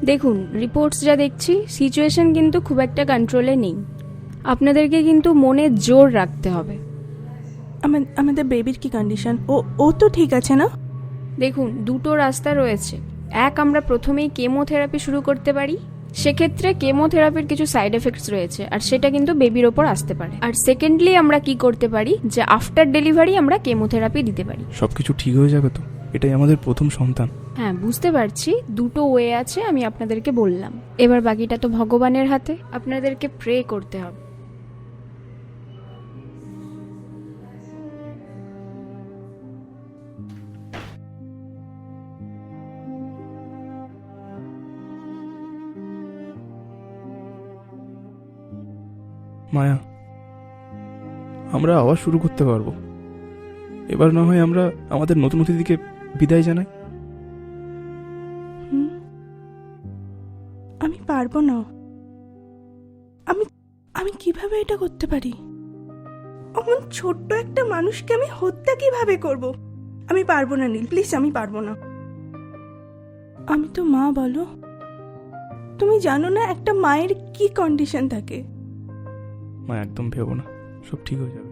দেখুন, রিপোর্টস যা দেখছি সিচুয়েশন কিন্তু খুব একটা কন্ট্রোলে নেই। আপনাদেরকে কিন্তু মনে জোর রাখতে হবে। আমাদের বেবির কি কন্ডিশন? ও তো ঠিক আছে না? দেখুন, দুটো রাস্তা রয়েছে। এক, আমরা প্রথমেই কেমোথেরাপি শুরু করতে পারি। সেক্ষেত্রে কেমোথেরাপির কিছু সাইড এফেক্টস রয়েছে, আর সেটা কিন্তু বেবির ওপর আসতে পারে। আর সেকেন্ডলি আমরা কি করতে পারি, যে আফটার ডেলিভারি আমরা কেমোথেরাপি দিতে পারি। সবকিছু ঠিক হয়ে যাবে তো? এটাই আমাদের প্রথম সন্তান। হ্যাঁ, বুঝতে পারছি, দুটো ওয়ে আছে, আমি আপনাদেরকে বললাম। এবার বাকিটা তো ভগবানের হাতে, আপনাদেরকে প্রে করতে হবে। মায়া, আমরা আবার শুরু করতে পারবো। এবার না হয় আমরা আমাদের নতুন অতিথিকে বিদায় জানাই। আমি পারবো না। আমি কিভাবে এটা করতে পারি? অমন ছোট্ট একটা মানুষকে আমি হত্যা কিভাবে করব? আমি পারবো না নীল, প্লিজ, আমি পারবো না। আমি তো মা, বলো। তুমি জানো না একটা মায়ের কি কন্ডিশন থাকে। মা, একদম ভেবো না, সব ঠিক হয়ে যাবে।